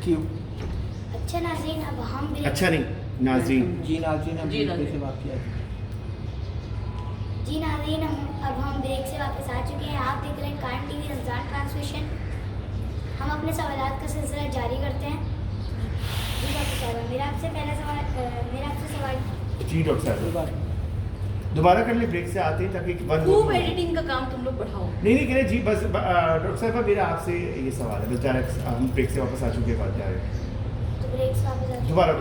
کیوں؟ اچھا ناظرین، اب ہم اچھا نہیں ناظرین، جی ناظرین، ہم بریک سے واپس جی ناظرین، اب ہم بریک سے واپس آ چکے ہیں. آپ دیکھ رہے ہیں کارن ٹی وی رمضان ٹرانسمیشن. ہم اپنے سوالات کا سلسلہ جاری کرتے ہیں. جی ڈاکٹر صاحبہ، میرا آپ سے سوال. جی ڈاکٹر صاحب دوبارہ کر لیں، بریک سے آتے ہیں تاکہ خوب ایڈیٹنگ کا کام تم لوگ بڑھاؤ. نہیں کہہ رہے جی. بس ڈاکٹر صاحبہ میرا آپ سے یہ سوال ہے، بس ڈائریکٹ ہم بریک سے واپس آ چکے بعد ڈائریکٹ تو بریک سے واپس آ دوبارہ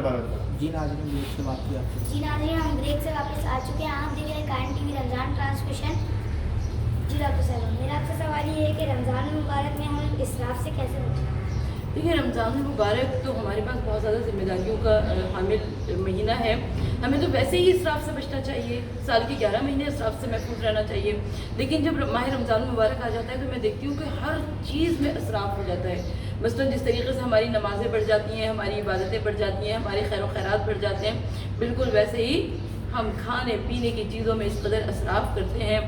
جی ناظرین، بریک سے واپس جی ناظرین، ہم بریک سے واپس آ چکے ہیں. آپ دیکھ رہے ہیں کارن ٹی وی رمضان ٹرانسمیشن. جی ڈاکٹر صاحبہ، میرا آپ سے سوال یہ ہے کہ رمضان المبارک میں ہم اسراف سے کیسے بچیں؟ دیکھیے، رمضان المبارک تو ہمارے پاس بہت زیادہ ذمہ داریوں کا حامل مہینہ ہے. ہمیں تو ویسے ہی اسراف سے بچنا چاہیے. سال کے 11 مہینے اسراف سے محفوظ رہنا چاہیے. لیکن جب ماہ رمضان المبارک آ جاتا ہے تو میں دیکھتی ہوں کہ ہر چیز میں اسراف ہو جاتا ہے. مثلاً جس طریقے سے ہماری نمازیں بڑھ جاتی ہیں، ہماری عبادتیں بڑھ جاتی ہیں، ہمارے خیر و خیرات بڑھ جاتے ہیں، بالکل ویسے ہی ہم کھانے پینے کی چیزوں میں اس قدر اسراف کرتے ہیں.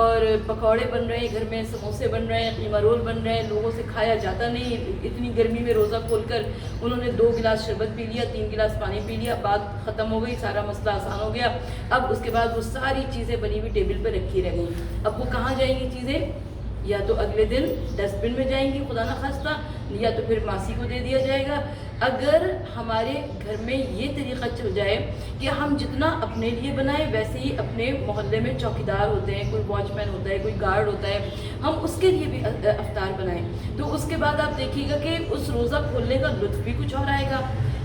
اور پکوڑے بن رہے ہیں گھر میں، سموسے بن رہے ہیں، قیمہ رول بن رہے ہیں، لوگوں سے کھایا جاتا نہیں. اتنی گرمی میں روزہ کھول کر انہوں نے 2 گلاس شربت پی لیا، 3 گلاس پانی پی لیا، بات ختم ہو گئی، سارا مسئلہ آسان ہو گیا. اب اس کے بعد وہ ساری چیزیں بنی ہوئی ٹیبل پہ رکھی رہ گئی. اب وہ کہاں جائیں گی چیزیں؟ یا تو اگلے دن ڈسٹ بن میں جائیں گی خدا نخواستہ، یا تو پھر ماسی کو دے دیا جائے گا. اگر ہمارے گھر میں یہ طریقہ چل جائے کہ ہم جتنا اپنے لیے بنائیں ویسے ہی اپنے محلے میں چوکیدار ہوتے ہیں، کوئی واچ مین ہوتا ہے، کوئی گارڈ ہوتا ہے، ہم اس کے لیے بھی افطار بنائیں، تو اس کے بعد آپ دیکھیے گا کہ اس روزہ کھولنے کا لطف بھی کچھ اور آئے گا،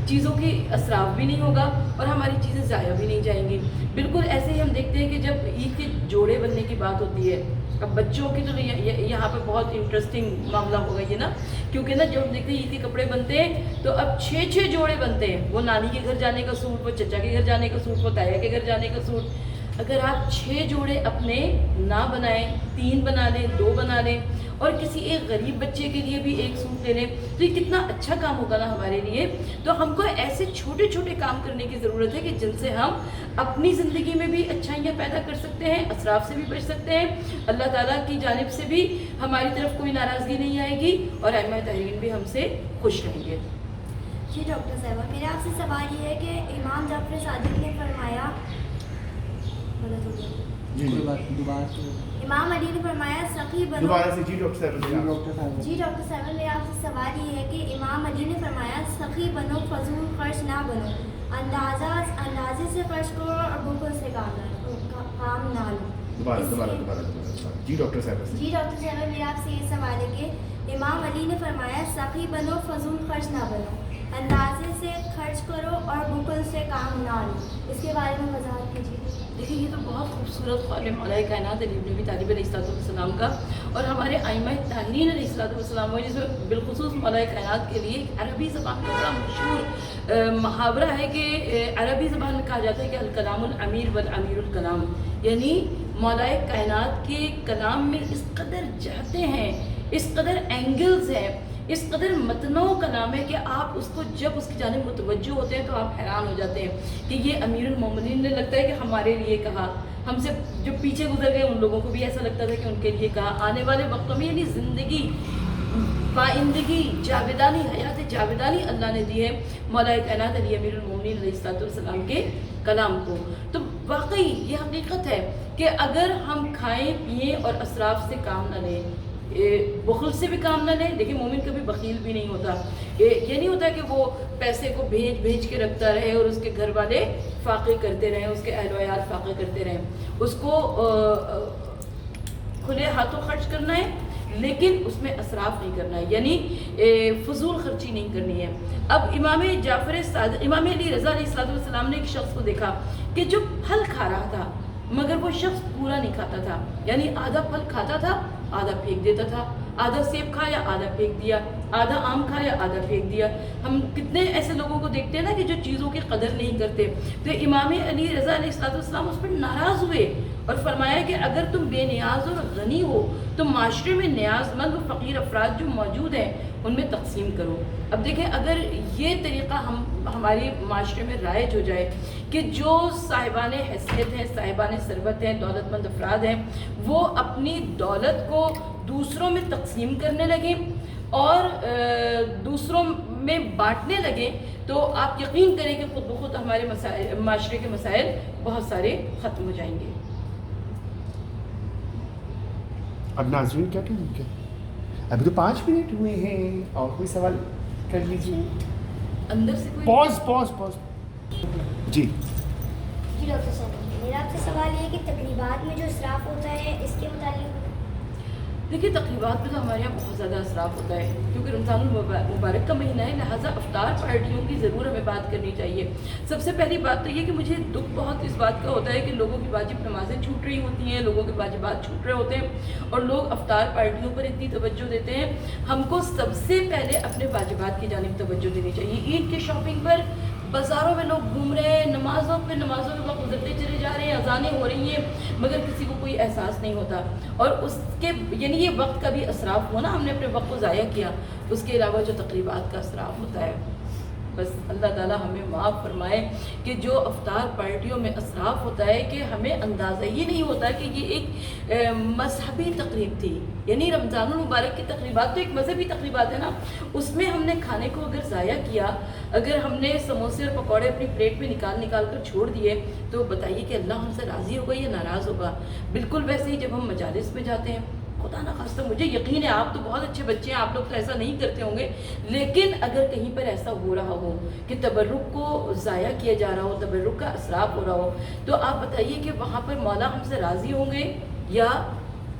چیزوں کی اسراف بھی نہیں ہوگا اور ہماری چیزیں ضائع بھی نہیں جائیں گی. بالکل ایسے ہی ہم دیکھتے ہیں کہ جب عید کے جوڑے بننے کی بات ہوتی ہے، اب بچوں کی تو یہاں پہ بہت انٹرسٹنگ معاملہ ہوگا یہ نا، کیونکہ نا جب ہم دیکھتے ہیں عید کے کپڑے بنتے ہیں تو اب 6 جوڑے بنتے ہیں. وہ نانی کے گھر جانے کا سوٹ، وہ چچا کے گھر جانے کا سوٹ، وہ تایا کے گھر جانے کا سوٹ. اگر آپ 6 جوڑے اپنے نہ بنائیں، 3 بنا لیں، 2 بنا لیں اور کسی ایک غریب بچے کے لیے بھی ایک سوٹ لے لیں تو یہ کتنا اچھا کام ہوگا نا ہمارے لیے. تو ہم کو ایسے چھوٹے چھوٹے کام کرنے کی ضرورت ہے کہ جن سے ہم اپنی زندگی میں بھی اچھائیاں پیدا کر سکتے ہیں، اسراف سے بھی بچ سکتے ہیں، اللہ تعالیٰ کی جانب سے بھی ہماری طرف کوئی ناراضگی نہیں آئے گی اور ائمہ طاہرین بھی ہم سے خوش رہیں گے. جی ڈاکٹر صاحبہ، میرا آپ سے سوال یہ ہے کہ امام جعفر صادق نے فرمایا، امام علی نے فرمایا سخی بنو. دوبارہ سے. جی ڈاکٹر صاحب. جی ڈاکٹر صاحب، میرا آپ سے سوال یہ ہے کہ امام علی نے فرمایا سخی بنو، فضول خرچ نہ بنو، اندازے سے خرچ کرو اور بخل سے کام نہ لو. دوبارہ. جی ڈاکٹر صاحب. جی ڈاکٹر صاحب، میرا آپ سے یہ سوال ہے کہ امام علی نے فرمایا سخی بنو، فضول خرچ نہ بنو، اندازے سے خرچ کرو اور بخل سے کام نہ لو. اس کے بارے میں وضاحت کیجیے. دیکھیے، یہ تو بہت خوبصورت قول مولا کائنات علی بن ابی طالب علیہ السلام کا اور ہمارے ائمہ طاہرین علیہ السلام ہوئے، جس میں بالخصوص مولا کائنات کے لیے عربی زبان کا بڑا مشہور محاورہ ہے کہ عربی زبان میں کہا جاتا ہے کہ الکلام الامیر والامیر الکلام، یعنی مولا کائنات کے کلام میں اس قدر جہتیں ہیں، اس قدر اینگلز ہیں، اس قدر متنوع کلام ہے کہ آپ اس کو جب اس کی جانب متوجہ ہوتے ہیں تو آپ حیران ہو جاتے ہیں کہ یہ امیر المومنین نے لگتا ہے کہ ہمارے لیے کہا. ہم سے جو پیچھے گزر گئے ان لوگوں کو بھی ایسا لگتا تھا کہ ان کے لیے کہا. آنے والے وقتوں میں یعنی زندگی، پائندگی، جاویدانی، حیات جاویدانی اللہ نے دی ہے مولا کائنات علی امیر المومنین علیہ السلام کے کلام کو. تو واقعی یہ حقیقت ہے کہ اگر ہم کھائیں پئیں اور اسراف سے کام نہ لیں، بخل سے بھی کام نہ لیں. دیکھیں، مومن کبھی بخیل بھی نہیں ہوتا. یہ نہیں ہوتا کہ وہ پیسے کو بھیج کے رکھتا رہے اور اس کے گھر والے فاقے کرتے رہیں، اس کے اہل و عیال فاقے کرتے رہیں. اس کو کھلے ہاتھوں خرچ کرنا ہے لیکن اس میں اسراف نہیں کرنا ہے، یعنی فضول خرچی نہیں کرنی ہے. اب امام علی رضا علیہ السلام نے ایک شخص کو دیکھا کہ جو پھل کھا رہا تھا مگر وہ شخص پورا نہیں کھاتا تھا، یعنی آدھا پھل کھاتا تھا، آدھا پھینک دیتا تھا، آدھا سیب کھایا آدھا پھینک دیا، آدھا آم کھایا آدھا پھینک دیا. ہم کتنے ایسے لوگوں کو دیکھتے ہیں نا کہ جو چیزوں کی قدر نہیں کرتے. تو امام علی رضا علیہ السلام اس پر ناراض ہوئے اور فرمایا کہ اگر تم بے نیاز اور غنی ہو تو معاشرے میں نیاز مند و فقیر افراد جو موجود ہیں ان میں تقسیم کرو. اب دیکھیں، اگر یہ طریقہ ہماری معاشرے میں رائج ہو جائے کہ جو صاحبان حیثیت ہیں، صاحبان ثروت ہیں، دولت مند افراد ہیں، وہ اپنی دولت کو دوسروں میں تقسیم کرنے لگیں اور دوسروں میں بانٹنے لگیں تو آپ یقین کریں کہ خود بخود ہمارے مسائل معاشرے کے مسائل بہت سارے ختم ہو جائیں گے. اب ناظرین کیا کہیں گے؟ ابھی تو 5 منٹ ہوئے ہیں اور کوئی سوال کر لیجیے. اندر سے کوئی پوز جی. جی ڈاکٹر صاحب میرا آپ سے سوال یہ ہے کہ تقریبات میں جو اسراف ہوتا ہے اس کے متعلق. دیکھیے تقریبات میں تو ہمارے یہاں بہت زیادہ اسراف ہوتا ہے کیونکہ رمضان المبارک کا مہینہ ہے، لہٰذا افطار پارٹیوں کی ضرور ہمیں بات کرنی چاہیے. سب سے پہلی بات تو یہ کہ مجھے دکھ بہت اس بات کا ہوتا ہے کہ لوگوں کی واجب نمازیں چھوٹ رہی ہوتی ہیں، لوگوں کے واجبات چھوٹ رہے ہوتے ہیں اور لوگ افطار پارٹیوں پر اتنی توجہ دیتے ہیں. ہم کو سب سے پہلے اپنے واجبات کی جانب توجہ دینی چاہیے. عید کی شاپنگ پر بازاروں میں لوگ گھوم رہے ہیں، نمازوں میں وقت گزرتے چلے جا رہے ہیں، اذانیں ہو رہی ہیں مگر کسی کو کوئی احساس نہیں ہوتا. اور اس کے یعنی یہ وقت کا بھی اسراف ہونا، ہم نے اپنے وقت کو ضائع کیا. اس کے علاوہ جو تقریبات کا اسراف ہوتا ہے، بس اللہ تعالیٰ ہمیں معاف فرمائے کہ جو افطار پارٹیوں میں اسراف ہوتا ہے کہ ہمیں اندازہ ہی نہیں ہوتا کہ یہ ایک مذہبی تقریب تھی. یعنی رمضان المبارک کی تقریبات تو ایک مذہبی تقریبات ہے نا، اس میں ہم نے کھانے کو اگر ضائع کیا، اگر ہم نے سموسے اور پکوڑے اپنی پلیٹ میں نکال کر چھوڑ دیے تو بتائیے کہ اللہ ہم سے راضی ہوگا یا ناراض ہوگا. بالکل ویسے ہی جب ہم مجالس میں جاتے ہیں، خدا نہ خواستہ مجھے یقین ہے آپ تو بہت اچھے بچے ہیں، آپ لوگ تو ایسا نہیں کرتے ہوں گے، لیکن اگر کہیں پر ایسا ہو رہا ہو کہ تبرک کو ضائع کیا جا رہا ہو، تبرک کا اسراف ہو رہا ہو، تو آپ بتائیے کہ وہاں پر مولا ہم سے راضی ہوں گے یا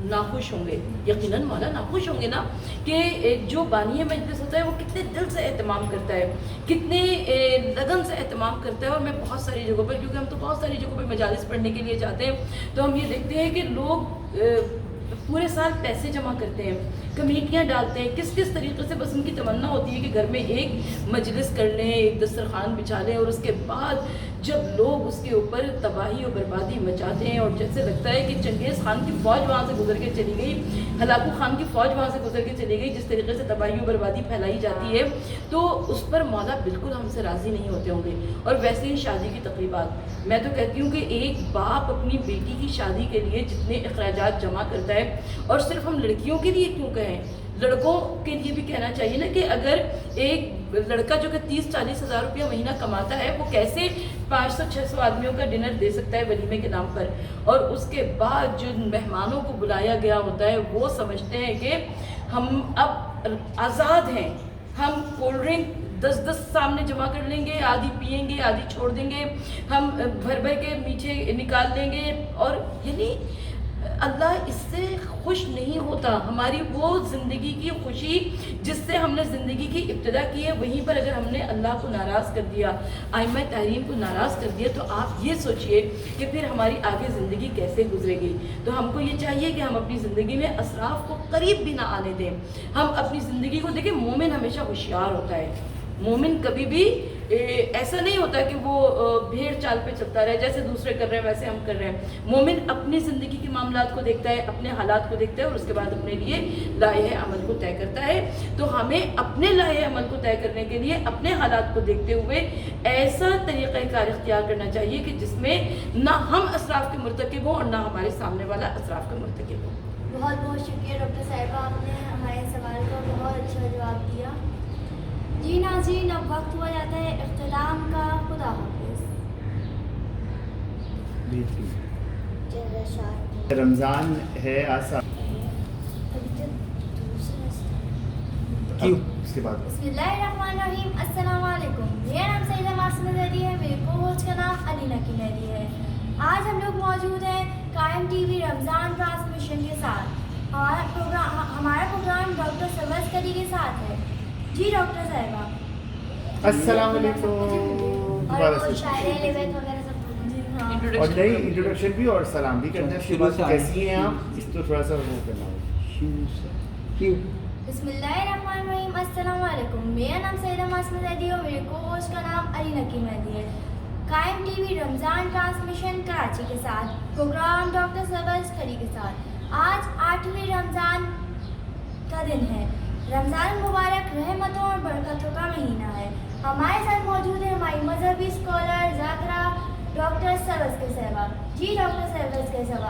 ناخوش ہوں گے؟ یقیناً مولا ناخوش ہوں گے نا. کہ جو بانی مجلس ہوتا ہے وہ کتنے دل سے اہتمام کرتا ہے، کتنے لگن سے اہتمام کرتا ہے. اور میں بہت ساری جگہوں پر، کیونکہ ہم تو بہت ساری جگہوں پہ مجالس پڑھنے کے لیے جاتے ہیں، تو ہم یہ دیکھتے ہیں کہ لوگ پورے سال پیسے جمع کرتے ہیں، کمیٹیاں ڈالتے ہیں، کس طریقے سے بس ان کی تمنا ہوتی ہے کہ گھر میں ایک مجلس کر لیں، ایک دسترخوان بچھا لیں، اور اس کے بعد جب لوگ اس کے اوپر تباہی و بربادی مچاتے ہیں اور جیسے لگتا ہے کہ چنگیز خان کی فوج وہاں سے گزر کے چلی گئی، ہلاکو خان کی فوج وہاں سے گزر کے چلی گئی، جس طریقے سے تباہی و بربادی پھیلائی جاتی ہے، تو اس پر مولا بالکل ہم سے راضی نہیں ہوتے ہوں گے. اور ویسے ہی شادی کی تقریبات، میں تو کہتی ہوں کہ ایک باپ اپنی بیٹی کی شادی کے لیے جتنے اخراجات جمع کرتا ہے، اور صرف ہم لڑکیوں کے لیے کیوں کہیں، لڑکوں کے لیے بھی کہنا چاہیے نا کہ اگر ایک لڑکا جو کہ 30-40 ہزار روپیہ مہینہ کماتا ہے، وہ کیسے 500-600 آدمیوں کا ڈنر دے سکتا ہے ولیمے کے نام پر. اور اس کے بعد جو مہمانوں کو بلایا گیا ہوتا ہے وہ سمجھتے ہیں کہ ہم اب آزاد ہیں، ہم کولڈ ڈرنک 10 سامنے جمع کر لیں گے، آدھی پئیں گے، آدھی چھوڑ دیں گے، ہم بھر کے میٹھے نکال لیں گے. اور یعنی اللہ اس سے خوش نہیں ہوتا. ہماری وہ زندگی کی خوشی جس سے ہم نے زندگی کی ابتدا کی ہے، وہیں پر اگر ہم نے اللہ کو ناراض کر دیا، ائمہ تحریم کو ناراض کر دیا، تو آپ یہ سوچئے کہ پھر ہماری آگے زندگی کیسے گزرے گی. تو ہم کو یہ چاہیے کہ ہم اپنی زندگی میں اسراف کو قریب بھی نہ آنے دیں. ہم اپنی زندگی کو دیکھیں، مومن ہمیشہ ہوشیار ہوتا ہے. مومن کبھی بھی ایسا نہیں ہوتا کہ وہ بھیڑ چال پہ چلتا رہے، جیسے دوسرے کر رہے ہیں ویسے ہم کر رہے ہیں. مومن اپنی زندگی کے معاملات کو دیکھتا ہے، اپنے حالات کو دیکھتا ہے، اور اس کے بعد اپنے لیے لائحہ عمل کو طے کرتا ہے. تو ہمیں اپنے لائحہ عمل کو طے کرنے کے لیے اپنے حالات کو دیکھتے ہوئے ایسا طریقہ کار اختیار کرنا چاہیے کہ جس میں نہ ہم اسراف کے مرتکب ہوں اور نہ ہمارے سامنے والا اسراف کا مرتکب ہو. بہت بہت شکریہ ڈاکٹر صاحبہ، آپ نے ہمارے سوال کا بہت اچھا جواب دیا. جی ناظرین، اب وقت ہوا جاتا ہے اختتام کا. خدا حافظ. رمضان ہے آسان اس کے بعد. بسم اللہ الرحمن الرحیم. السلام علیکم. میرا نام سیدہ معصومہ زیدی ہے، میرے کو ہوسٹ کا نام علی نقی مہدی ہے. آج ہم لوگ موجود ہیں قائم ٹی وی رمضان ٹرانسمیشن کے ساتھ. ہمارا پروگرام ڈاکٹر سروس کری کے ساتھ ہے. جی ڈاکٹر صاحبہ السلام علیکم. اور نئی انٹروڈکشن بھی اور سلام بھی کرنا ہے. کیسی ہیں آپ؟ اس تو تھوڑا سا وہ کرنا ہوگا. بسم اللہ الرحمن الرحیم. السلام علیکم. میرا نام سیدہ معصومہ زیدی اور میرے کو ہوسٹ کا نام علی نقی مہدی ہے. قائم ٹی وی رمضان ٹرانسمیشن کراچی کے ساتھ پروگرام ڈاکٹر سروس کری کے ساتھ. آج 8ویں رمضان کا دن ہے. رمضان مبارک رحمتوں اور برکتوں کا مہینہ ہے. ہمارے ساتھ موجود ہے ہماری مذہبی اسکالر ذاکرہ ڈاکٹر سروس کے صاحبہ. جی ڈاکٹر سروس کے صاحبہ